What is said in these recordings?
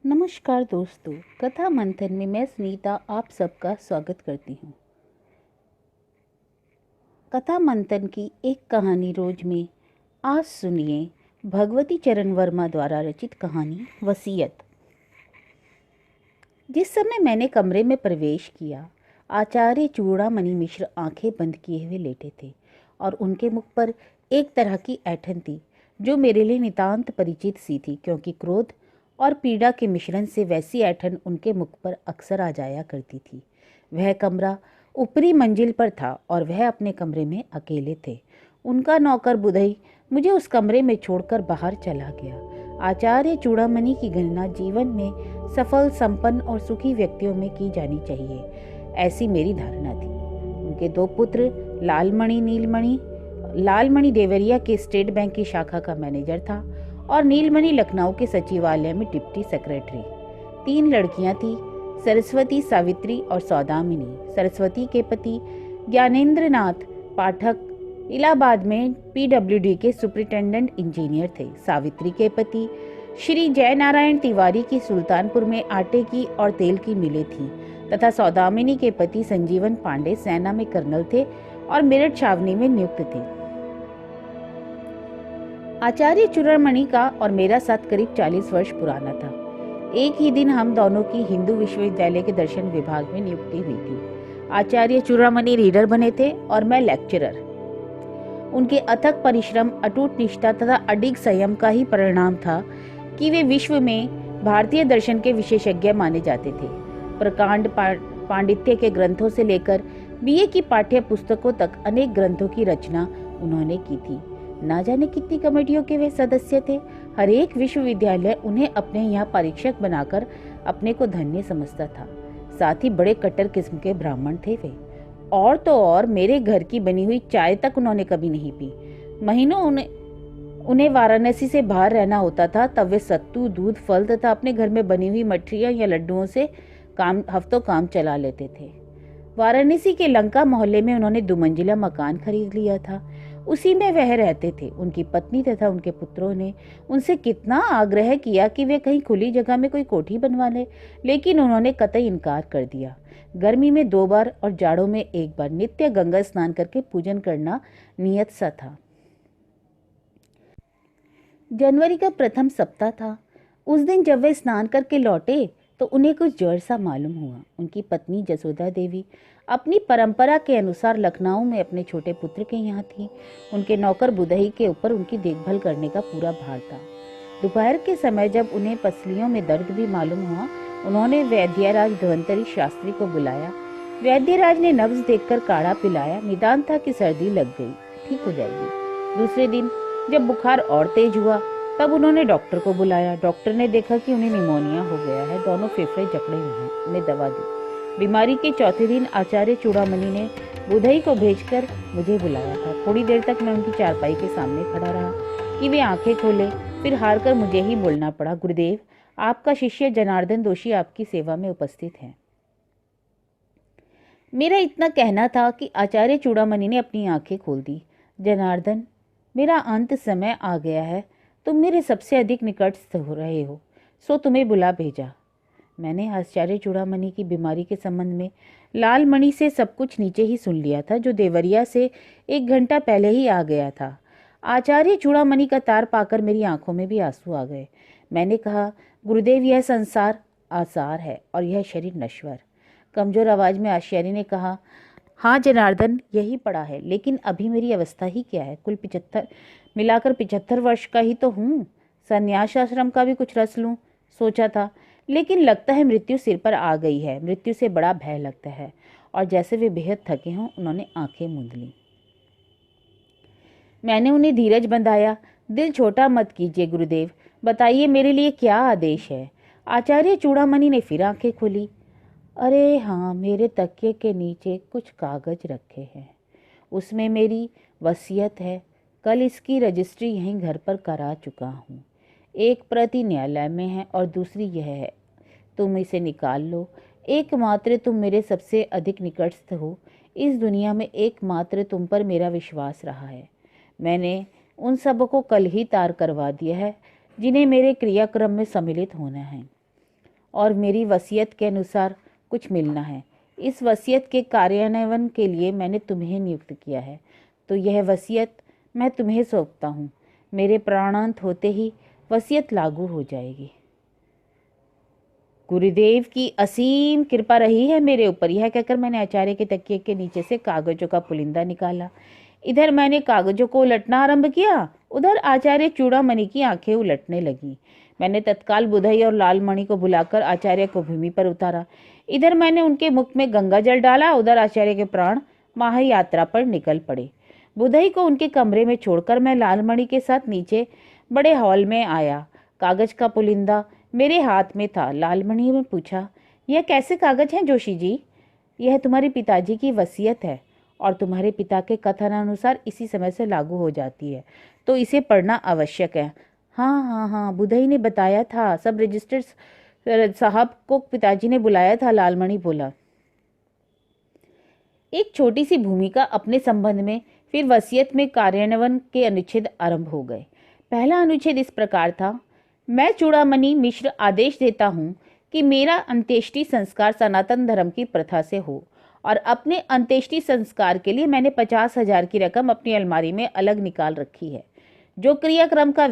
नमस्कार दोस्तों, कथा मंथन में मैं सुनीता आप सबका स्वागत करती हूँ। कथा मंथन की एक कहानी रोज में आज सुनिए भगवती चरण वर्मा द्वारा रचित कहानी वसीयत। जिस समय मैंने कमरे में प्रवेश किया, आचार्य चूड़ामणि मिश्र आंखें बंद किए हुए लेटे थे और उनके मुख पर एक तरह की ऐंठन थी जो मेरे लिए नितांत परिचित सी थी, क्योंकि क्रोध और पीड़ा के मिश्रण से वैसी ऐंठन उनके मुख पर अक्सर आ जाया करती थी। वह कमरा ऊपरी मंजिल पर था और वह अपने कमरे में अकेले थे। उनका नौकर बुधई मुझे उस कमरे में छोड़कर बाहर चला गया। आचार्य चूड़ामणि की गणना जीवन में सफल, संपन्न और सुखी व्यक्तियों में की जानी चाहिए, ऐसी मेरी धारणा थी। उनके दो पुत्र लालमणि देवरिया के स्टेट बैंक की शाखा का मैनेजर था और नीलमणि लखनऊ के सचिवालय में डिप्टी सेक्रेटरी। 3 लड़कियां थी, सरस्वती, सावित्री और सौदामिनी। सरस्वती के पति ज्ञानेंद्र नाथ पाठक इलाहाबाद में पीडब्ल्यूडी के सुपरिटेंडेंट इंजीनियर थे। सावित्री के पति श्री जयनारायण तिवारी की सुल्तानपुर में आटे की और तेल की मिलें थीं तथा सौदामिनी के पति संजीवन पांडे सेना में कर्नल थे और मेरठ छावनी में नियुक्त थे। आचार्य चूड़ामणि का और मेरा साथ करीब 40 वर्ष पुराना था। एक ही दिन हम दोनों की हिंदू विश्वविद्यालय के दर्शन विभाग में नियुक्ति हुई थी। आचार्य चूड़ामणि रीडर बने थे और मैं लेक्चरर। उनके अथक परिश्रम, अटूट निष्ठा तथा अडिग संयम का ही परिणाम था कि वे विश्व में भारतीय दर्शन के विशेषज्ञ माने जाते थे। प्रकांड पांडित्य के ग्रंथों से लेकर बीए की पाठ्य पुस्तकों तक अनेक ग्रंथों की रचना उन्होंने की थी। ना जाने कितनी कमेटियों के वे सदस्य थे। हर एक विश्वविद्यालय उन्हें अपने यहाँ परीक्षक बनाकर अपने को धन्य समझता था। साथ ही बड़े कट्टर किस्म के ब्राह्मण थे वे। और तो और मेरे घर की बनी हुई चाय तक उन्होंने कभी नहीं पी। महीनों उन्हें वाराणसी से बाहर रहना होता था, तब वे सत्तू, दूध, फल तथा अपने घर में बनी हुई मठरियाँ या लड्डुओं से हफ्तों काम चला लेते थे। वाराणसी के लंका मोहल्ले में उन्होंने 2 मंजिला मकान खरीद लिया था। उसी में वह रहते थे। उनकी पत्नी तथा उनके पुत्रों ने उनसे कितना आग्रह किया कि वे कहीं खुली जगह में कोई कोठी बनवा ले, लेकिन उन्होंने कतई इनकार कर दिया। गर्मी में 2 बार और जाड़ों में 1 बार नित्य गंगा स्नान करके पूजन करना नियत सा था। जनवरी का प्रथम सप्ताह था। उस दिन जब वे स्नान करके लौटे तो उन्हें कुछ जड़ सा मालूम हुआ। उनकी पत्नी जसोदा देवी अपनी परंपरा के अनुसार लखनऊ में अपने छोटे पुत्र के यहाँ थी। उनके नौकर बुधई के ऊपर उनकी देखभाल करने का पूरा भार था। दोपहर के समय जब उन्हें पसलियों में दर्द भी मालूम हुआ, उन्होंने वैद्यराज धन्वंतरी शास्त्री को बुलाया। वैद्यराज ने नब्ज देखकर काढ़ा पिलाया। निदान था कि सर्दी लग गई, ठीक हो जाएगी। दूसरे दिन जब बुखार और तेज हुआ तब उन्होंने डॉक्टर को बुलाया। डॉक्टर ने देखा कि उन्हें निमोनिया हो गया है, दोनों फेफड़े जकड़े हुए हैं। उन्हें दवा दी। बीमारी के चौथे दिन आचार्य चूड़ामणि ने बुधई को भेजकर मुझे बुलाया था। थोड़ी देर तक मैं उनकी चारपाई के सामने खड़ा रहा कि वे आंखें खोले, फिर हार कर मुझे ही बोलना पड़ा, गुरुदेव, आपका शिष्य जनार्दन दोषी आपकी सेवा में उपस्थित है। मेरा इतना कहना था कि आचार्य चूड़ामणि ने अपनी आंखें खोल दी। जनार्दन, मेरा अंत समय आ गया है। तुम मेरे सबसे अधिक निकटस्थ हो रहे हो, सो तुम्हें बुला भेजा। मैंने आचार्य चूड़ामणि की बीमारी के संबंध में लालमणि से सब कुछ नीचे ही सुन लिया था, जो देवरिया से 1 घंटा पहले ही आ गया था। आचार्य चूड़ामणि का तार पाकर मेरी आंखों में भी आंसू आ गए। मैंने कहा, गुरुदेव, यह संसार आसार है और यह शरीर नश्वर। कमजोर आवाज में आचार्य ने कहा, हाँ जनार्दन, यही पड़ा है, लेकिन अभी मेरी अवस्था ही क्या है? कुल 75 वर्ष का ही तो हूँ। संन्यास आश्रम का भी कुछ रस लूँ सोचा था, लेकिन लगता है मृत्यु सिर पर आ गई है। मृत्यु से बड़ा भय लगता है। और जैसे वे बेहद थके हों, उन्होंने आंखें मूंद लीं। मैंने उन्हें धीरज बंधाया। दिल छोटा मत कीजिए गुरुदेव, बताइए मेरे लिए क्या आदेश है? आचार्य चूड़ामणि ने फिर आंखें खोली। अरे हाँ, मेरे तकिए के नीचे कुछ कागज रखे हैं, उसमें मेरी वसीयत है। कल इसकी रजिस्ट्री यहीं घर पर करा चुका हूँ। एक प्रति न्यायालय में है और दूसरी यह है, तुम इसे निकाल लो। एकमात्र तुम मेरे सबसे अधिक निकटस्थ हो। इस दुनिया में एकमात्र तुम पर मेरा विश्वास रहा है। मैंने उन सब को कल ही तार करवा दिया है जिन्हें मेरे क्रियाक्रम में सम्मिलित होना है। और मेरी वसीयत के अनुसार कुछ मिलना है। इस वसीयत के कार्यान्वयन के लिए मैंने तुम्हें नियुक्त किया है, तो यह वसीयत मैं तुम्हें सौंपता हूँ। मेरे प्राणांत होते ही वसीयत लागू हो जाएगी। गुरुदेव की असीम कृपा रही है मेरे ऊपर। यह कहकर मैंने आचार्य के तकिए के नीचे से कागजों का पुलिंदा निकाला। इधर मैंने कागजों को उलटना आरंभ किया, उधर आचार्य चूड़ामणि की आंखें उलटने लगी। मैंने तत्काल बुधई और लालमणि को बुलाकर आचार्य को भूमि पर उतारा। इधर मैंने उनके मुख में गंगा जल डाला, उधर आचार्य के प्राण महायात्रा पर निकल पड़े। बुधई को उनके कमरे में छोड़कर मैं लालमणि के साथ नीचे बड़े हॉल में आया। कागज का पुलिंदा मेरे हाथ में था। लालमणि ने पूछा, यह कैसे कागज हैं जोशी जी? यह तुम्हारे पिताजी की वसीयत है और तुम्हारे पिता के कथनानुसार इसी समय से लागू हो जाती है, तो इसे पढ़ना आवश्यक है। हाँ हाँ हाँ, बुधई ने बताया था, सब रजिस्टर साहब को पिताजी ने बुलाया था, लालमणि बोला। एक छोटी सी भूमिका अपने संबंध में, फिर वसीयत में कार्यान्वयन के अनुच्छेद आरंभ हो गए। पहला अनुच्छेद इस प्रकार था, मैं चूड़ामणि मिश्र आदेश देता हूँ कि मेरा अंत्येष्टि संस्कार सनातन धर्म की प्रथा से हो, और अपने अंत्येष्टि संस्कार के लिए मैंने 50,000 की रकम अपनी अलमारी में अलग निकाल रखी है, जो क्रियाक्रम का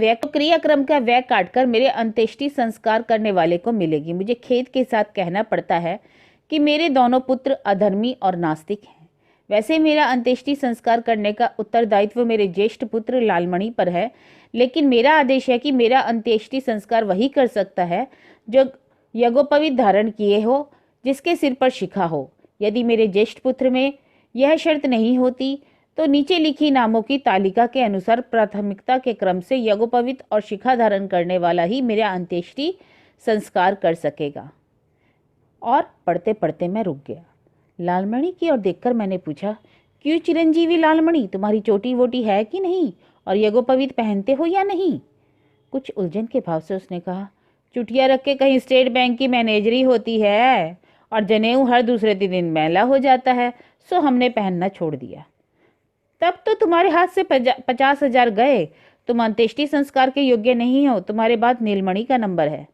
व्यय काटकर मेरे अंत्येष्टि संस्कार करने वाले को मिलेगी। मुझे खेद के साथ कहना पड़ता है कि मेरे दोनों पुत्र अधर्मी और नास्तिक हैं। वैसे मेरा अंत्येष्टि संस्कार करने का उत्तरदायित्व मेरे ज्येष्ठ पुत्र लालमणि पर है, लेकिन मेरा आदेश है कि मेरा अंत्येष्टि संस्कार वही कर सकता है जो यज्ञोपवीत धारण किए हो, जिसके सिर पर शिखा हो। यदि मेरे ज्येष्ठ पुत्र में यह शर्त नहीं होती तो नीचे लिखी नामों की तालिका के अनुसार प्राथमिकता के क्रम से यज्ञोपवीत और शिखा धारण करने वाला ही मेरा अंत्येष्टि संस्कार कर सकेगा। और पढ़ते पढ़ते मैं रुक गया। लालमणि की ओर देखकर मैंने पूछा, क्यों चिरंजीवी लालमणि, तुम्हारी चोटी वोटी है कि नहीं, और यज्ञोपवीत पहनते हो या नहीं? कुछ उलझन के भाव से उसने कहा, चुटिया रख के कहीं स्टेट बैंक की मैनेजरी होती है, और जनेऊ हर दूसरे दिन मैला हो जाता है, सो हमने पहनना छोड़ दिया। तब तो तुम्हारे हाथ से 50,000 गए। तुम अंत्येष्टि संस्कार के योग्य नहीं हो। तुम्हारे बाद नीलमणि का नंबर है,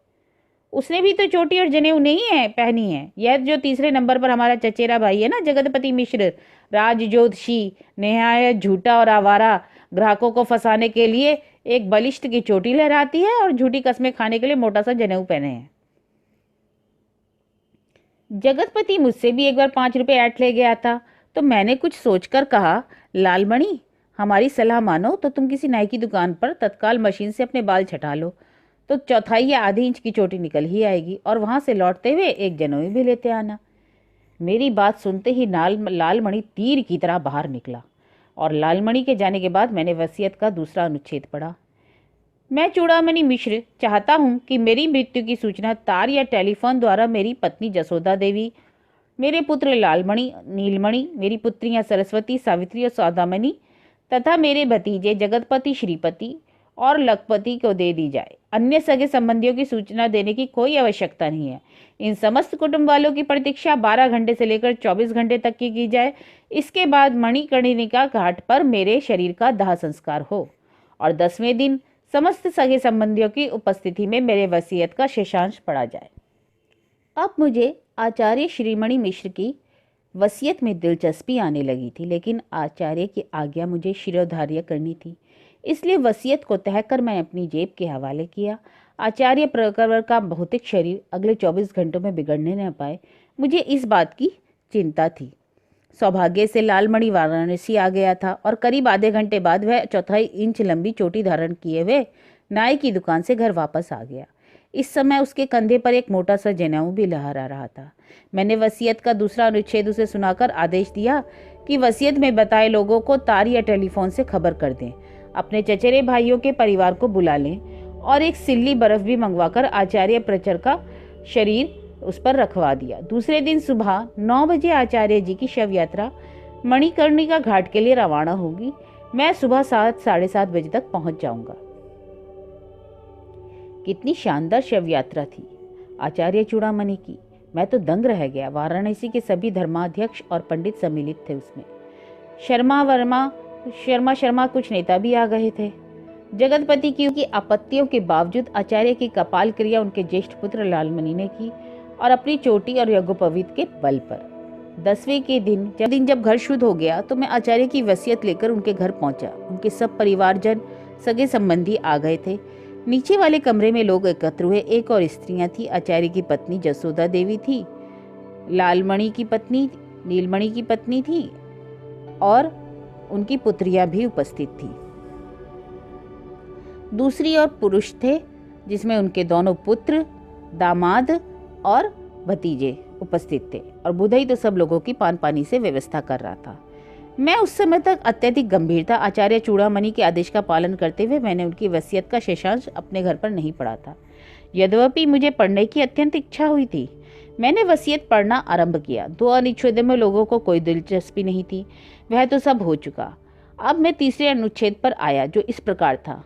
उसने भी तो चोटी और जनेऊ नहीं है पहनी है। यह जो तीसरे नंबर पर हमारा चचेरा भाई है ना, जगतपति मिश्र, राजज्योतिषी, निहायत झूठा और आवारा, ग्राहकों को फंसाने के लिए एक बलिष्ठ की चोटी लहराती है और झूठी कस्में खाने के लिए मोटा सा जनेऊ पहने हैं। जगतपति मुझसे भी एक बार 5 रुपए ऐंठ ले गया था, तो मैंने कुछ सोचकर कहा, लालमणि, हमारी सलाह मानो तो तुम किसी नाई की दुकान पर तत्काल मशीन से अपने बाल छटा लो, तो 1/4 या आधी इंच की चोटी निकल ही आएगी, और वहां से लौटते हुए एक जनेऊ भी लेते आना। मेरी बात सुनते ही लालमणि तीर की तरह बाहर निकला, और लालमणि के जाने के बाद मैंने वसीयत का दूसरा अनुच्छेद पढ़ा। मैं चूड़ामणि मिश्र चाहता हूं कि मेरी मृत्यु की सूचना तार या टेलीफोन द्वारा मेरी पत्नी जसोदा देवी, मेरे पुत्र लालमणि, नीलमणि, मेरी पुत्रियां सरस्वती, सावित्री और सौदामणि तथा मेरे भतीजे जगतपति, श्रीपति और लखपति को दे दी जाए। अन्य सगे संबंधियों की सूचना देने की कोई आवश्यकता नहीं है। इन समस्त कुटुंब वालों की प्रतीक्षा 12 घंटे से लेकर 24 घंटे तक की जाए। इसके बाद मणिकर्णिका घाट पर मेरे शरीर का दाह संस्कार हो, और 10वें दिन समस्त सगे संबंधियों की उपस्थिति में मेरे वसीयत का शेषांश पढ़ा जाए। अब मुझे आचार्य श्रीमणि मिश्र की वसीयत में दिलचस्पी आने लगी थी, लेकिन आचार्य की आज्ञा मुझे शिरोधार्य करनी थी, इसलिए वसीयत को तह कर मैं अपनी जेब के हवाले किया। आचार्य प्रकर का भौतिक शरीर अगले 24 घंटों में बिगड़ने न पाए, मुझे इस बात की चिंता थी। सौभाग्य से लालमणि वाराणसी आ गया था, और करीब आधे घंटे बाद वह 1/4 इंच लंबी चोटी धारण किए हुए नाई की दुकान से घर वापस आ गया। इस समय उसके कंधे पर एक मोटा सा जनेऊ भी लहरा रहा था। मैंने वसीयत का दूसरा अनुच्छेद उसे सुनाकर आदेश दिया कि वसीयत में बताए लोगों को तार या टेलीफोन से खबर कर दें, अपने चचेरे भाइयों के परिवार को बुला लें, और एक सिल्ली बर्फ भी मंगवाकर आचार्य प्रचर का शरीर उस पर रखवा दिया। दूसरे दिन सुबह 9 बजे आचार्य जी की शव यात्रा मणिकर्णिका घाट के लिए रवाना होगी। मैं सुबह 7 साढ़े 7 बजे तक पहुंच जाऊंगा। कितनी शानदार शव यात्रा थी आचार्य चूड़ामणि की। मैं तो दंग रह गया। वाराणसी के सभी धर्माध्यक्ष और पंडित सम्मिलित थे उसमें। शर्मा कुछ नेता भी आ गए थे। जगतपति की आपत्तियों के बावजूद आचार्य की कपाल क्रिया उनके ज्येष्ठ पुत्र लालमणि ने की और अपनी चोटी और यज्ञोपवीत के बल पर। 10वें के दिन जब घर शुद्ध हो गया तो मैं आचार्य की वसीयत लेकर उनके घर पहुंचा। उनके सब परिवारजन, सगे संबंधी आ गए थे। नीचे वाले कमरे में लोग एकत्र हुए। एक और स्त्रियां थी। आचार्य की पत्नी जसोदा देवी थी, लालमणि की पत्नी नीलमणि की पत्नी थी और उनकी पुत्रियां भी उपस्थित थी। दूसरी ओर पुरुष थे, जिसमें उनके दोनों पुत्र, दामाद और भतीजे उपस्थित थे और बुधई तो सब लोगों की पान पानी से व्यवस्था कर रहा था। मैं उस समय तक अत्यधिक गंभीर था। आचार्य चूड़ामणि के आदेश का पालन करते हुए मैंने उनकी वसीयत का शेषांश अपने घर पर नहीं पढ़ा था। यद्यपि मुझे पढ़ने की अत्यंत इच्छा हुई थी। मैंने वसीयत पढ़ना आरंभ किया। 2 अनुच्छेद में लोगों को कोई दिलचस्पी नहीं थी, वह तो सब हो चुका। अब मैं तीसरे अनुच्छेद पर आया, जो इस प्रकार था।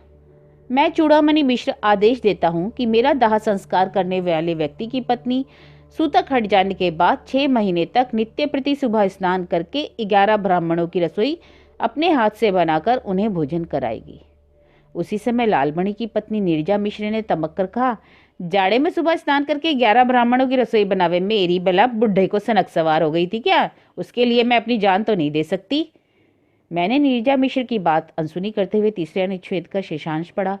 मैं चूड़ामणि मिश्र आदेश देता हूँ कि मेरा दाह संस्कार करने वाले व्यक्ति की पत्नी सूतक हट जाने के बाद 6 महीने तक नित्य प्रति सुबह स्नान करके 11 ब्राह्मणों की रसोई अपने हाथ से बनाकर उन्हें भोजन कराएगी। उसी समय लालमणि की पत्नी नीरजा मिश्र ने तमक कर कहा, जाड़े में सुबह स्नान करके 11 ब्राह्मणों की रसोई बनावे, मेरी बला बुढ़े को सनक सवार हो गई थी क्या? उसके लिए मैं अपनी जान तो नहीं दे सकती। मैंने नीरजा मिश्र की बात अनसुनी करते हुए तीसरे अनुच्छेद का शेषांश पढ़ा।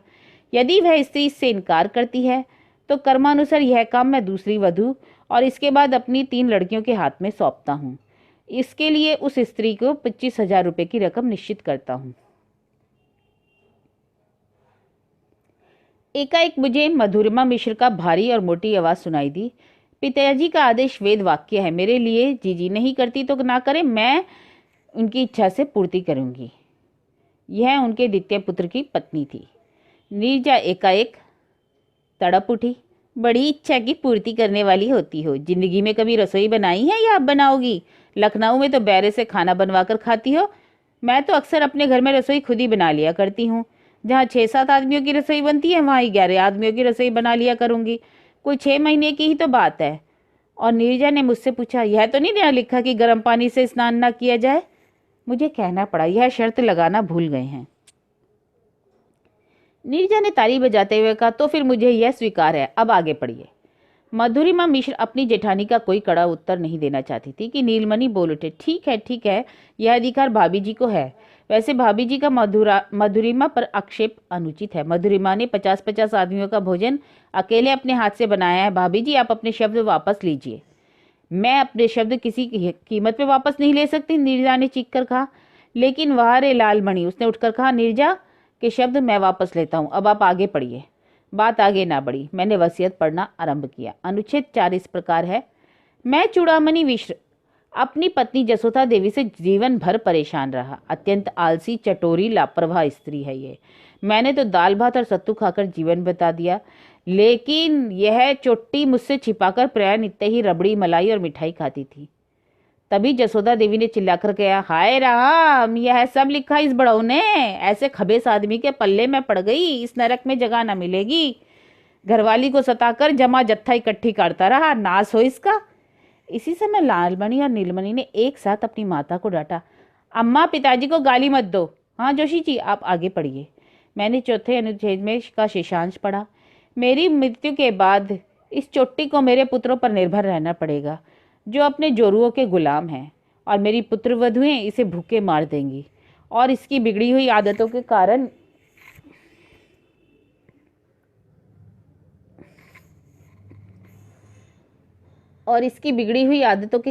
यदि वह स्त्री इससे इनकार करती है तो कर्मानुसार यह काम मैं दूसरी वधू और इसके बाद अपनी 3 लड़कियों के हाथ में सौंपता हूँ। इसके लिए उस स्त्री को 25,000 रुपये की रकम निश्चित करता हूँ। एकाएक मुझे मधुरिमा मिश्र का भारी और मोटी आवाज सुनाई दी। पिताजी का आदेश वेद वाक्य है, मेरे लिए जीजी नहीं करती तो ना करे, मैं उनकी इच्छा से पूर्ति करूंगी। यह उनके द्वितीय पुत्र की पत्नी थी। नीरजा एकाएक तड़प उठी। बड़ी इच्छा की पूर्ति करने वाली होती हो। जिंदगी में कभी रसोई बनाई है या अब बनाओगी? लखनऊ में तो बैरे से खाना बनवा कर खाती हो। मैं तो अक्सर अपने घर में रसोई खुद ही बना लिया करती हूँ। जहाँ 6-7 आदमियों की रसोई बनती है वहाँ 11 आदमियों की रसोई बना लिया करूँगी। कोई 6 महीने की ही तो बात है। और नीरजा ने मुझसे पूछा, यह तो नहीं लिखा कि गर्म पानी से स्नान ना किया जाए? मुझे कहना पड़ा, यह शर्त लगाना भूल गए हैं। नीरजा ने ताली बजाते हुए कहा, तो फिर मुझे यह स्वीकार है, अब आगे पढ़िए। मधुरिमा मिश्र अपनी जेठानी का कोई कड़ा उत्तर नहीं देना चाहती थी कि नीलमणि बोल उठे, ठीक है, यह अधिकार भाभी जी को है। वैसे भाभी जी का मधुरिमा पर आक्षेप अनुचित है। मधुरिमा ने 50-50 आदमियों का भोजन अकेले अपने हाथ से बनाया है। भाभी जी, आप अपने शब्द वापस लीजिए। मैं अपने शब्द किसी कीमत पे वापस नहीं ले सकती, नीरजा ने चीख कर कहा। लेकिन वाह रे लालमणि, उसने उठकर कहा, नीरजा के शब्द मैं वापस लेता हूँ, अब आप आगे पढ़िए। बात आगे ना बढ़ी। मैंने वसीयत पढ़ना आरंभ किया। अनुच्छेद 4 इस प्रकार है। मैं चूड़ामणि मिश्र अपनी पत्नी जसोदा देवी से जीवन भर परेशान रहा। अत्यंत आलसी, चटोरी, लापरवाह स्त्री है ये। मैंने तो दाल भात और सत्तू खाकर जीवन बिता दिया, लेकिन यह चोट्टी मुझसे छिपाकर प्राय नित्य ही रबड़ी, मलाई और मिठाई खाती थी। तभी जसोदा देवी ने चिल्लाकर कहा, हाय राम, यह सब लिखा इस बड़ऊ ने? ऐसे खबीस आदमी के पल्ले में पड़ गई, इस नरक में जगह न मिलेगी। घरवाली को सताकर जमा जत्था इकट्ठी करता रहा, नाश हो इसका। इसी समय लालमणि और नीलमणि ने एक साथ अपनी माता को डांटा। अम्मा, पिताजी को गाली मत दो। हाँ जोशी जी, आप आगे पढ़िए। मैंने चौथे अनुच्छेद में का शेषांश पढ़ा। मेरी मृत्यु के बाद इस चोट्टी को मेरे पुत्रों पर निर्भर रहना पड़ेगा, जो अपने जोरुओं के गुलाम हैं, और मेरी पुत्र वधुएं इसे भूखे मार देंगी और इसकी बिगड़ी हुई आदतों के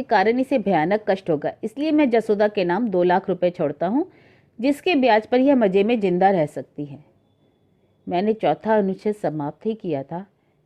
कारण इसे भयानक कष्ट होगा। इसलिए मैं जसोदा के नाम 2 लाख रुपए छोड़ता हूँ, जिसके ब्याज पर यह मजे में जिंदा रह सकती है। मैंने चौथा अनुच्छेद समाप्त ही किया था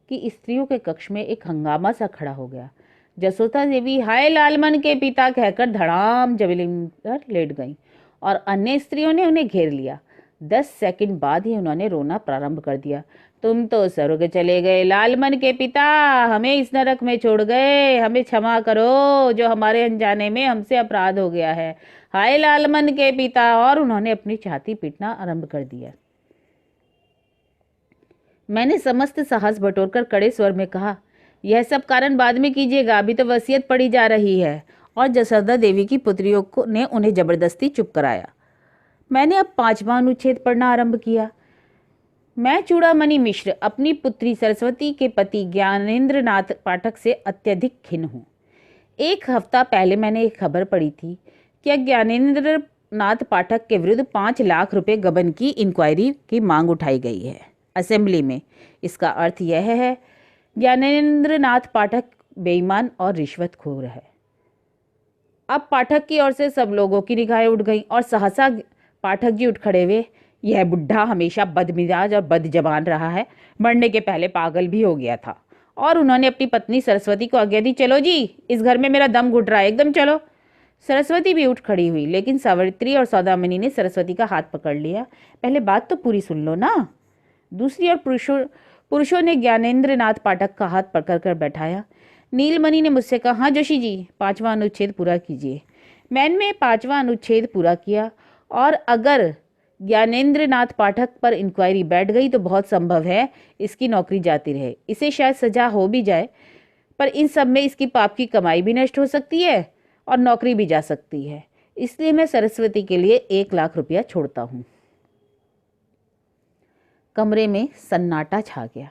कि स्त्रियों के कक्ष में एक हंगामा सा खड़ा हो गया। जसोदा देवी हाय लालमन के पिता कहकर धड़ाम जमीन पर लेट गईं और अन्य स्त्रियों ने उन्हें घेर लिया। 10 सेकंड बाद ही उन्होंने रोना प्रारंभ कर दिया। तुम तो स्वर्ग चले गए लालमन के पिता, हमें इस नरक में छोड़ गए, हमें क्षमा करो, जो हमारे अनजाने में हमसे अपराध हो गया है। हाय लालमन के पिता। और उन्होंने अपनी छाती पीटना आरंभ कर दिया। मैंने समस्त साहस बटोरकर कड़े स्वर में कहा, यह सब कारण बाद में कीजिएगा, अभी तो वसीयत पढ़ी जा रही है। और जसोदा देवी की पुत्रियों ने उन्हें जबरदस्ती चुप कराया। मैंने अब 5वां अनुच्छेद पढ़ना आरंभ किया। मैं चूड़ामणि मिश्र अपनी पुत्री सरस्वती के पति ज्ञानेंद्र नाथ पाठक से अत्यधिक खिन्न हूँ। एक हफ्ता पहले मैंने एक खबर पढ़ी थी कि ज्ञानेंद्र नाथ पाठक के विरुद्ध 5 लाख रुपए गबन की इंक्वायरी की मांग उठाई गई है असेंबली में। इसका अर्थ यह है ज्ञानेंद्र नाथ पाठक बेईमान और रिश्वतखोर है। अब पाठक की ओर से सब लोगों की निगाहें उठ गईं और सहसा पाठक जी उठ खड़े हुए। यह बुढ़ा हमेशा बदमिजाज और बदजबान रहा है, मरने के पहले पागल भी हो गया था। और उन्होंने अपनी पत्नी सरस्वती को आज्ञा दी, चलो जी, इस घर में मेरा दम घुट रहा है, एकदम चलो। सरस्वती भी उठ खड़ी हुई, लेकिन सावित्री और सौदामिनी ने सरस्वती का हाथ पकड़ लिया। पहले बात तो पूरी सुन लो ना। दूसरी ओर पुरुषों ने ज्ञानेंद्र नाथ पाठक का हाथ पकड़ कर बैठाया। नीलमणि ने मुझसे कहा, हाँ जोशी जी, 5वां अनुच्छेद पूरा कीजिए। मैंने 5वां अनुच्छेद पूरा किया और अगर ज्ञानेंद्र नाथ पाठक पर इंक्वायरी बैठ गई तो बहुत संभव है इसकी नौकरी जाती रहे। इसे शायद सजा हो भी जाए, पर इन सब में इसकी पाप की कमाई भी नष्ट हो सकती है और नौकरी भी जा सकती है। इसलिए मैं सरस्वती के लिए 1 लाख रुपया छोड़ता हूँ। कमरे में सन्नाटा छा गया।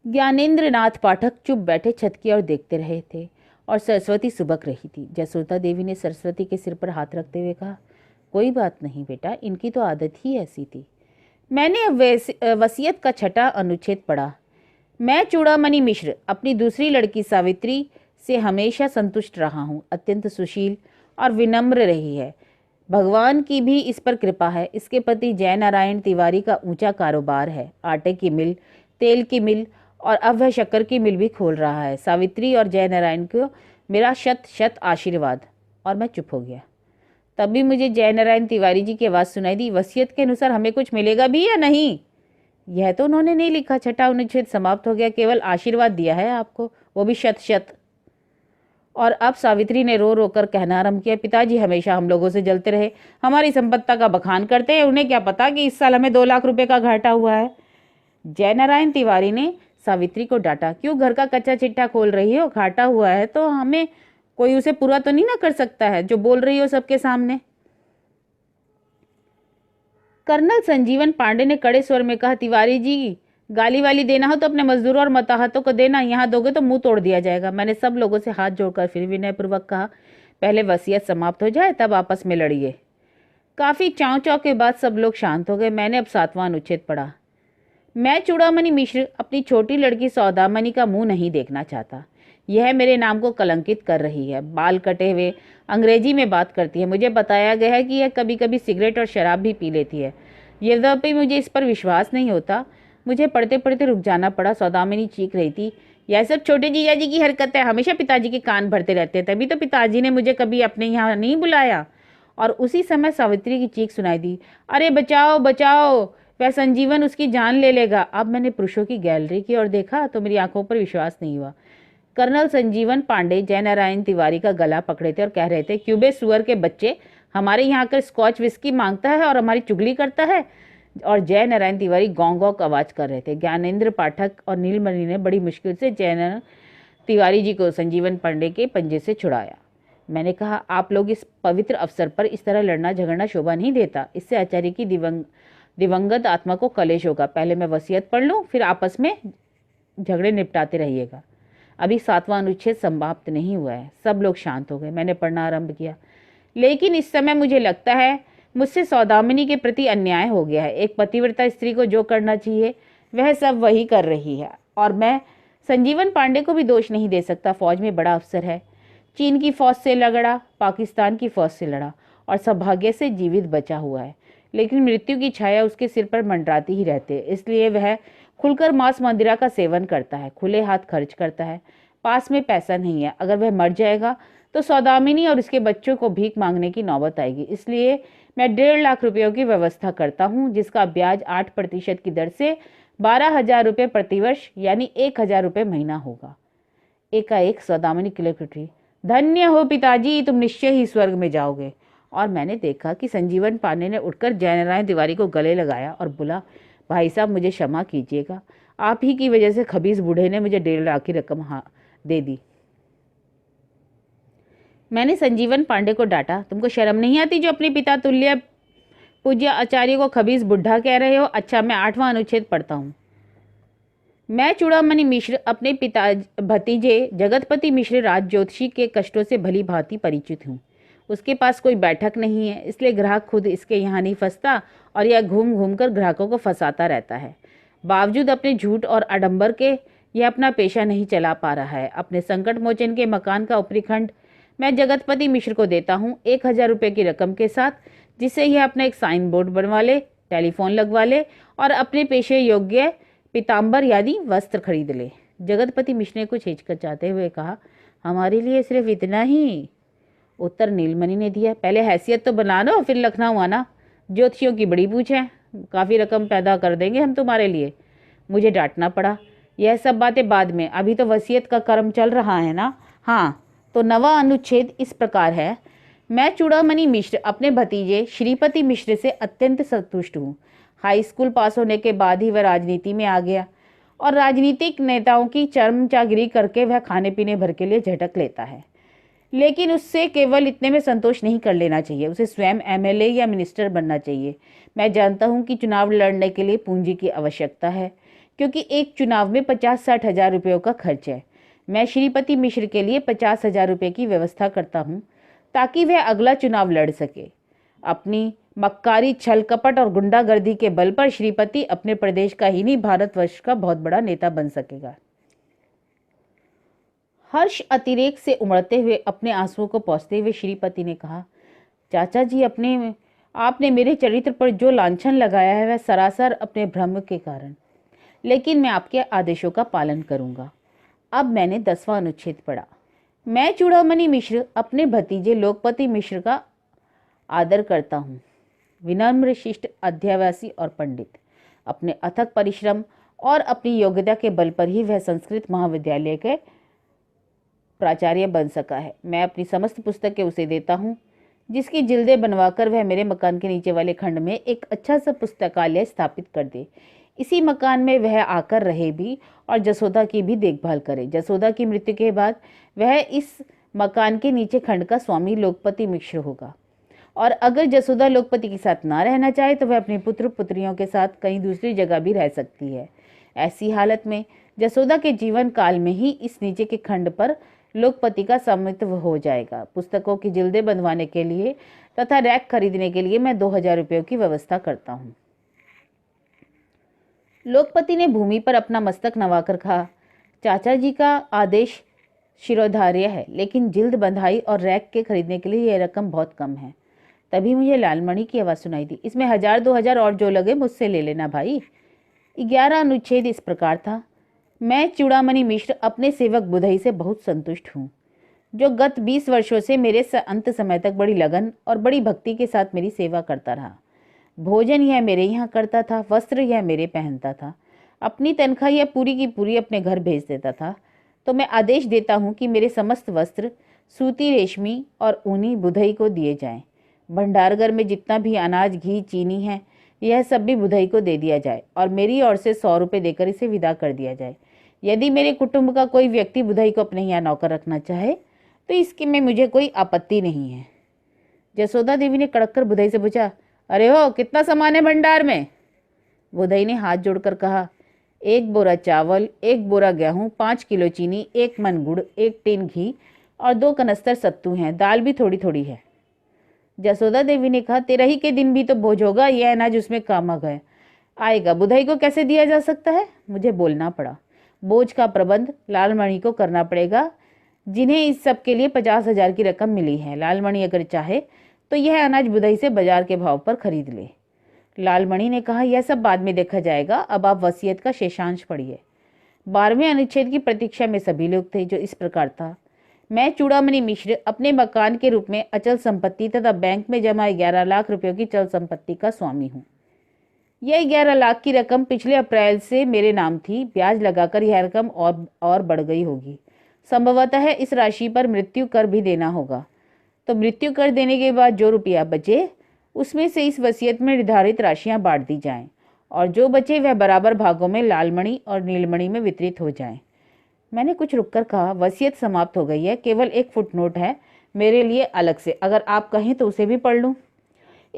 ज्ञानेंद्र नाथ पाठक चुप बैठे छत की ओर देखते रहे थे और सरस्वती सुबक रही थी। जसोदा देवी ने सरस्वती के सिर पर हाथ रखते हुए कहा, कोई बात नहीं बेटा, इनकी तो आदत ही ऐसी थी। मैंने वसीयत का 6वां अनुच्छेद पढ़ा। मैं चूड़ामणि मिश्र अपनी दूसरी लड़की सावित्री से हमेशा संतुष्ट रहा हूँ। अत्यंत सुशील और विनम्र रही है। भगवान की भी इस पर कृपा है। इसके पति जय नारायण तिवारी का ऊंचा कारोबार है। आटे की मिल, तेल की मिल और अब वह शक्कर की मिल भी खोल रहा है। सावित्री और जय नारायण को मेरा शत शत आशीर्वाद। और मैं चुप हो गया। तभी मुझे जय नारायण तिवारी जी की आवाज़ सुनाई दी, वसीयत के अनुसार हमें कुछ मिलेगा भी या नहीं? यह तो उन्होंने नहीं लिखा। 6वां अनुच्छेद समाप्त हो गया, केवल आशीर्वाद दिया है आपको, वो भी शत शत। और अब सावित्री ने रो रो कर कहना आरंभ किया, पिताजी हमेशा हम लोगों से जलते रहे, हमारी संपत्ति का बखान करते हैं। उन्हें क्या पता कि इस साल हमें 2 लाख रुपए का घाटा हुआ है। जय नारायण तिवारी ने सावित्री को डांटा, क्यों घर का कच्चा चिट्ठा खोल रही हो? घाटा हुआ है तो हमें कोई उसे पूरा तो नहीं ना कर सकता है, जो बोल रही हो सबके सामने। कर्नल संजीवन पांडे ने कड़े स्वर में कहा, तिवारी जी, गाली वाली देना हो तो अपने मजदूरों और मताहतों को देना, यहाँ दोगे तो मुंह तोड़ दिया जाएगा। मैंने सब लोगों से हाथ जोड़कर फिर विनयपूर्वक कहा, पहले वसीयत समाप्त हो जाए तब आपस में लड़िए। काफी चाव चाव के बाद सब लोग शांत हो गए। मैंने अब 7वां अनुच्छेद पढ़ा। मैं चूड़ामणि मिश्र अपनी छोटी लड़की सौदामणि का मुंह नहीं देखना चाहता। यह मेरे नाम को कलंकित कर रही है। बाल कटे हुए अंग्रेजी में बात करती है। मुझे बताया गया है कि यह कभी कभी सिगरेट और शराब भी पी लेती है। यद्यपि मुझे इस पर विश्वास नहीं होता। मुझे पढ़ते पढ़ते रुक जाना पड़ा। सौदामणि चीख रही थी, यह सब छोटे जीजा जी की हरकत है, हमेशा पिताजी के कान भरते रहते हैं, तभी तो पिताजी ने मुझे कभी अपने यहाँ नहीं बुलाया। और उसी समय सावित्री की चीख सुनाई दी, अरे बचाओ बचाओ, वह संजीवन उसकी जान ले लेगा। अब मैंने पुरुषों की गैलरी की ओर देखा तो मेरी आंखों पर विश्वास नहीं हुआ। कर्नल संजीवन पांडे जय नारायण तिवारी का गला पकड़े थे और कह रहे थे, क्यूबे सुअर के बच्चे, हमारे यहाँ आकर स्कॉच विस्की मांगता है और हमारी चुगली करता है। और जय नारायण तिवारी गौं गौं आवाज कर रहे थे। ज्ञानेंद्र पाठक और नीलमणि ने बड़ी मुश्किल से जय नारायण तिवारी जी को संजीवन पांडे के पंजे से छुड़ाया। मैंने कहा, आप लोग इस पवित्र अवसर पर इस तरह लड़ना झगड़ना शोभा नहीं देता। इससे आचार्य की दिवंगत आत्मा को कलेश होगा। पहले मैं वसीयत पढ़ लूँ, फिर आपस में झगड़े निपटाते रहिएगा। अभी 7वां अनुच्छेद समाप्त नहीं हुआ है। सब लोग शांत हो गए। मैंने पढ़ना आरंभ किया। लेकिन इस समय मुझे लगता है मुझसे सौदामिनी के प्रति अन्याय हो गया है। एक पतिव्रता स्त्री को जो करना चाहिए वह सब वही कर रही है। और मैं संजीवन पांडे को भी दोष नहीं दे सकता। फौज में बड़ा अफसर है, चीन की फौज से लड़ा, पाकिस्तान की फौज से लड़ा और सौभाग्य से जीवित बचा हुआ है। लेकिन मृत्यु की छाया उसके सिर पर मंडराती ही रहती है। इसलिए वह खुलकर मांस मंदिरा का सेवन करता है, खुले हाथ खर्च करता है। पास में पैसा नहीं है। अगर वह मर जाएगा तो सौदामिनी और उसके बच्चों को भीख मांगने की नौबत आएगी। इसलिए मैं 1.5 लाख रुपयों की व्यवस्था करता हूँ, जिसका ब्याज 8% की दर से 12,000 रुपये प्रतिवर्ष यानी 1,000 रुपये महीना होगा। एकाएक सौदामिनी किलक उठी, धन्य हो पिताजी, तुम निश्चय ही स्वर्ग में जाओगे। और मैंने देखा कि संजीवन पांडे ने उठकर जय नारायण तिवारी को गले लगाया और बोला, भाई साहब मुझे क्षमा कीजिएगा, आप ही की वजह से खबीस बूढ़े ने मुझे 1.5 लाख की रकम दे दी। मैंने संजीवन पांडे को डांटा, तुमको शर्म नहीं आती जो अपने पिता तुल्य पूज्य आचार्य को खबीस बुढ़ा कह रहे हो? अच्छा, मैं 8वां अनुच्छेद पढ़ता हूँ। मैं चूड़ामणि मिश्र अपने पिता भतीजे जगतपति मिश्र राज ज्योतिषी के कष्टों से भली भांति परिचित हूँ। उसके पास कोई बैठक नहीं है, इसलिए ग्राहक खुद इसके यहाँ नहीं फंसता और यह घूम घूम कर ग्राहकों को फंसाता रहता है। बावजूद अपने झूठ और आडंबर के यह अपना पेशा नहीं चला पा रहा है। अपने संकट मोचन के मकान का ऊपरी खंड मैं जगतपति मिश्र को देता हूँ 1000 रुपये की रकम के साथ, जिससे यह अपना एक साइन बोर्ड बनवा ले, टेलीफोन लगवा ले और अपने पेशे योग्य पीताम्बर यानी वस्त्र खरीद ले। जगतपति मिश्र ने कुछ हिचकिचाते हुए कहा, हमारे लिए सिर्फ इतना ही? उत्तर नीलमणि ने दिया, पहले हैसियत तो बना लो, फिर लखनऊ आना। ज्योतिषियों की बड़ी पूछ है, काफ़ी रकम पैदा कर देंगे हम तुम्हारे लिए। मुझे डांटना पड़ा, यह सब बातें बाद में, अभी तो वसीयत का कर्म चल रहा है ना। हाँ, तो 9वां अनुच्छेद इस प्रकार है। मैं चूड़ामणि मिश्र अपने भतीजे श्रीपति मिश्र से अत्यंत संतुष्ट हूँ। हाई स्कूल पास होने के बाद ही वह राजनीति में आ गया और राजनीतिक नेताओं की चर्मचागिरी करके वह खाने पीने भर के लिए झटक लेता है। लेकिन उससे केवल इतने में संतोष नहीं कर लेना चाहिए, उसे स्वयं एमएलए या मिनिस्टर बनना चाहिए। मैं जानता हूँ कि चुनाव लड़ने के लिए पूंजी की आवश्यकता है, क्योंकि एक चुनाव में 50-60 हज़ार रुपयों का खर्च है। मैं श्रीपति मिश्र के लिए 50,000 रुपये की व्यवस्था करता हूँ, ताकि वह अगला चुनाव लड़ सके। अपनी मक्कारी, छल कपट और गुंडागर्दी के बल पर श्रीपति अपने प्रदेश का ही नहीं, भारतवर्ष का बहुत बड़ा नेता बन सकेगा। हर्ष अतिरेक से उमड़ते हुए अपने आंसुओं को पोंछते हुए श्रीपति ने कहा, चाचा जी, आपने मेरे चरित्र पर जो लांछन लगाया है वह सरासर अपने भ्रम के कारण, लेकिन मैं आपके आदेशों का पालन करूंगा। अब मैंने 10वां अनुच्छेद पढ़ा। मैं चूड़ामणि मिश्र अपने भतीजे लोकपति मिश्र का आदर करता हूँ। विनम्र, शिष्ट, अध्यावासी और पंडित। अपने अथक परिश्रम और अपनी योग्यता के बल पर ही वह संस्कृत महाविद्यालय के प्राचार्य बन सका है। मैं अपनी समस्त पुस्तकें उसे देता हूँ, जिसकी जिल्दें बनवाकर वह मेरे मकान के नीचे वाले खंड में एक अच्छा सा पुस्तकालय स्थापित कर दे। इसी मकान में वह आकर रहे भी और जसोदा की भी देखभाल करे। जसोदा की मृत्यु के बाद वह इस मकान के नीचे खंड का स्वामी लोकपति मिश्र होगा, और अगर जसोदा लोकपति के साथ ना रहना चाहे तो वह अपने पुत्र पुत्रियों के साथ कहीं दूसरी जगह भी रह सकती है। ऐसी हालत में जसोदा के जीवन काल में ही इस नीचे के खंड पर लोकपति का स्वामित्व हो जाएगा। पुस्तकों की जिल्दें बंधवाने के लिए तथा रैक खरीदने के लिए मैं 2000 रुपयों की व्यवस्था करता हूँ। लोकपति ने भूमि पर अपना मस्तक नवाकर कहा, चाचा जी का आदेश शिरोधार्य है, लेकिन जिल्द बंधाई और रैक के खरीदने के लिए यह रकम बहुत कम है। तभी मुझे लालमणि की आवाज़ सुनाई दी, इसमें 1000-2000 और जो लगे मुझसे ले लेना भाई। 11 अनुच्छेद इस प्रकार था। मैं चूड़ामणि मिश्र अपने सेवक बुधई से बहुत संतुष्ट हूँ, जो गत 20 वर्षों से मेरे अंत समय तक बड़ी लगन और बड़ी भक्ति के साथ मेरी सेवा करता रहा। भोजन यह मेरे यहाँ करता था, वस्त्र यह मेरे पहनता था, अपनी तनख्वाह यह पूरी की पूरी अपने घर भेज देता था। तो मैं आदेश देता हूँ कि मेरे समस्त वस्त्र सूती, रेशमी और ऊनी बुधई को दिए जाएं। भंडारघर में जितना भी अनाज, घी, चीनी है, यह सब भी बुधई को दे दिया जाए और मेरी ओर से 100 रुपये देकर इसे विदा कर दिया जाए। यदि मेरे कुटुंब का कोई व्यक्ति बुधई को अपने यहाँ नौकर रखना चाहे तो इसके में मुझे कोई आपत्ति नहीं है। जसोदा देवी ने कड़क कर बुधई से पूछा, अरे हो, कितना सामान है भंडार में? बुधई ने हाथ जोड़कर कहा, 1 बोरा चावल, 1 बोरा गेहूँ, 5 किलो चीनी, 1 मन गुड़, 1 टीन घी और 2 कनस्तर सत्तू हैं, दाल भी थोड़ी थोड़ी है। जसोदा देवी ने कहा, 13 ही के दिन भी तो भोज होगा, यह अनाज उसमें काम आएगा, बुधई को कैसे दिया जा सकता है? मुझे बोलना पड़ा। बोझ का प्रबंध लालमणि को करना पड़ेगा, जिन्हें इस सब के लिए 50,000 की रकम मिली है। लालमणि अगर चाहे तो यह अनाज बुधई से बाजार के भाव पर खरीद ले। लालमणि ने कहा, यह सब बाद में देखा जाएगा, अब आप वसीयत का शेषांश पढ़िए। 12वें अनुच्छेद की प्रतीक्षा में सभी लोग थे, जो इस प्रकार था। मैं चूड़ामणि मिश्र अपने मकान के रूप में अचल संपत्ति तथा बैंक में जमा 11 लाख रुपयों की चल संपत्ति का स्वामी हूँ। यह 11 लाख की रकम पिछले अप्रैल से मेरे नाम थी। ब्याज लगाकर यह रकम और बढ़ गई होगी। संभवतः इस राशि पर मृत्यु कर भी देना होगा, तो मृत्यु कर देने के बाद जो रुपया बचे उसमें से इस वसीयत में निर्धारित राशियां बांट दी जाएं और जो बचे वह बराबर भागों में लालमणि और नीलमणि में वितरित हो जाएं। मैंने कुछ रुककर कहा, वसीयत समाप्त हो गई है, केवल एक फुटनोट है मेरे लिए अलग से, अगर आप कहें तो उसे भी पढ़ लूँ।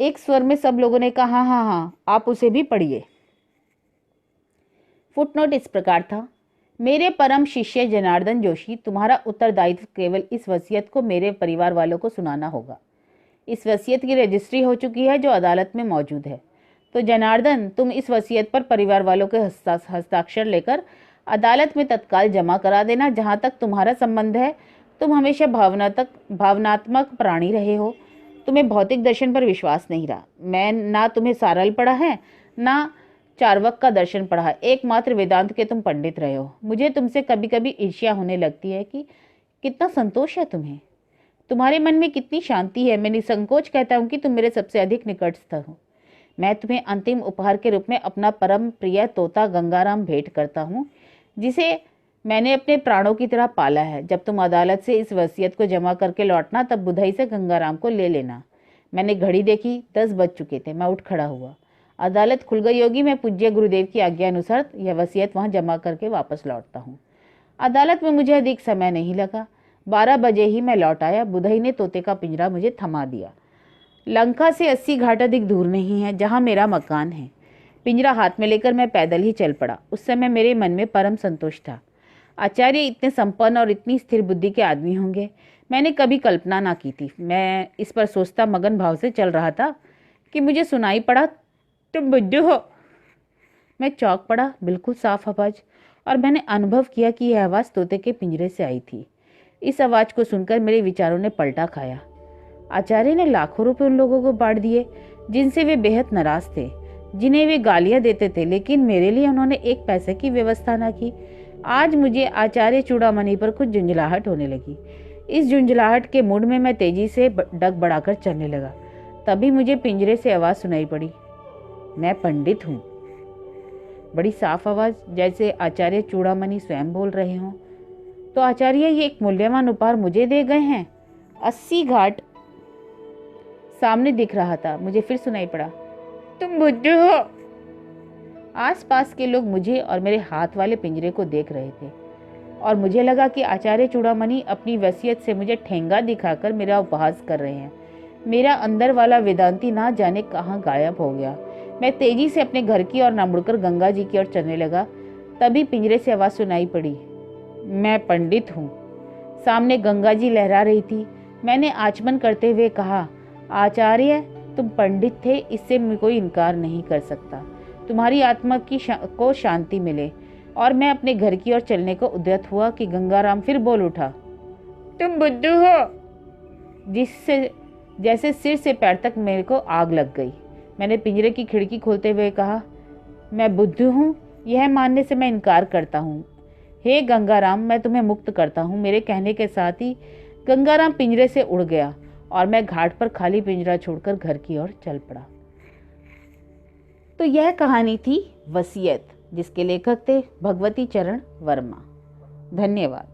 एक स्वर में सब लोगों ने कहा, हाँ हाँ, आप उसे भी पढ़िए। फुटनोट इस प्रकार था, मेरे परम शिष्य जनार्दन जोशी, तुम्हारा उत्तरदायित्व केवल इस वसीयत को मेरे परिवार वालों को सुनाना होगा। इस वसीयत की रजिस्ट्री हो चुकी है जो अदालत में मौजूद है। तो जनार्दन, तुम इस वसीयत पर परिवार वालों के हस्ताक्षर लेकर अदालत में तत्काल जमा करा देना। जहाँ तक तुम्हारा संबंध है, तुम हमेशा भावनात्मक प्राणी रहे हो। तुम्हें भौतिक दर्शन पर विश्वास नहीं रहा। मैं ना तुम्हें सारल पढ़ा है, ना चार्वक का दर्शन पढ़ा है, एकमात्र वेदांत के तुम पंडित रहे हो। मुझे तुमसे कभी कभी ईर्ष्या होने लगती है कि कितना संतोष है तुम्हें, तुम्हारे मन में कितनी शांति है। मैं निसंकोच कहता हूँ कि तुम मेरे सबसे अधिक निकटस्थ हो। मैं तुम्हें अंतिम उपहार के रूप में अपना परम प्रिय तोता गंगाराम भेंट करता हूँ, जिसे मैंने अपने प्राणों की तरह पाला है। जब तुम अदालत से इस वसीयत को जमा करके लौटना, तब बुधई से गंगाराम को ले लेना। मैंने घड़ी देखी, 10 बज चुके थे। मैं उठ खड़ा हुआ। अदालत खुल गई होगी। मैं पूज्य गुरुदेव की आज्ञा अनुसार यह वसीयत वहाँ जमा करके वापस लौटता हूँ। अदालत में मुझे अधिक समय नहीं लगा। 12 बजे ही मैं लौट आया। बुधई ने तोते का पिंजरा मुझे थमा दिया। लंका से 80 घाट अधिक दूर नहीं है जहाँ मेरा मकान है। पिंजरा हाथ में लेकर मैं पैदल ही चल पड़ा। उस समय मेरे मन में परम संतोष था। आचार्य इतने संपन्न और इतनी स्थिर बुद्धि के आदमी होंगे, मैंने कभी कल्पना ना की थी। मैं इस पर सोचता मगन भाव से चल रहा था कि मुझे सुनाई पड़ा, तुम बुद्धू हो। मैं चौंक पड़ा, बिल्कुल साफ आवाज़, और मैंने अनुभव किया कि यह आवाज़ तोते के पिंजरे से आई थी। इस आवाज़ को सुनकर मेरे विचारों ने पलटा खाया। आचार्य ने लाखों रुपए उन लोगों को बांट दिए जिनसे वे बेहद नाराज थे, जिन्हें वे गालियां देते थे, लेकिन मेरे लिए उन्होंने एक पैसे की व्यवस्था ना की। आज मुझे आचार्य चूड़ामणि पर कुछ झुंझलाहट होने लगी। इस झुंझलाहट के मूड में मैं तेजी से डग बढ़ाकर चलने लगा। तभी मुझे पिंजरे से आवाज़ सुनाई पड़ी, मैं पंडित हूँ। बड़ी साफ आवाज़, जैसे आचार्य चूड़ामणि स्वयं बोल रहे हों। तो आचार्य ये एक मूल्यवान उपहार मुझे दे गए हैं। 80 घाट सामने दिख रहा था। मुझे फिर सुनाई पड़ा, तुम बुद्धू हो। आसपास के लोग मुझे और मेरे हाथ वाले पिंजरे को देख रहे थे और मुझे लगा कि आचार्य चूड़ामणि अपनी वसीयत से मुझे ठेंगा दिखाकर मेरा उपहास कर रहे हैं। मेरा अंदर वाला वेदांती ना जाने कहाँ गायब हो गया। मैं तेजी से अपने घर की ओर न मुड़कर गंगा जी की ओर चलने लगा। तभी पिंजरे से आवाज़ सुनाई पड़ी, मैं पंडित हूँ। सामने गंगा जी लहरा रही थी। मैंने आचमन करते हुए कहा, आचार्य तुम पंडित थे, इससे मैं कोई इनकार नहीं कर सकता। तुम्हारी आत्मा को शांति मिले। और मैं अपने घर की ओर चलने को उद्यत हुआ कि गंगाराम फिर बोल उठा, तुम बुद्धू हो। जिससे जैसे सिर से पैर तक मेरे को आग लग गई। मैंने पिंजरे की खिड़की खोलते हुए कहा, मैं बुद्धू हूँ, यह मानने से मैं इनकार करता हूँ। हे गंगाराम, मैं तुम्हें मुक्त करता हूँ। मेरे कहने के साथ ही गंगाराम पिंजरे से उड़ गया और मैं घाट पर खाली पिंजरा छोड़कर घर की ओर चल पड़ा। तो यह कहानी थी वसीयत, जिसके लेखक थे भगवती चरण वर्मा। धन्यवाद।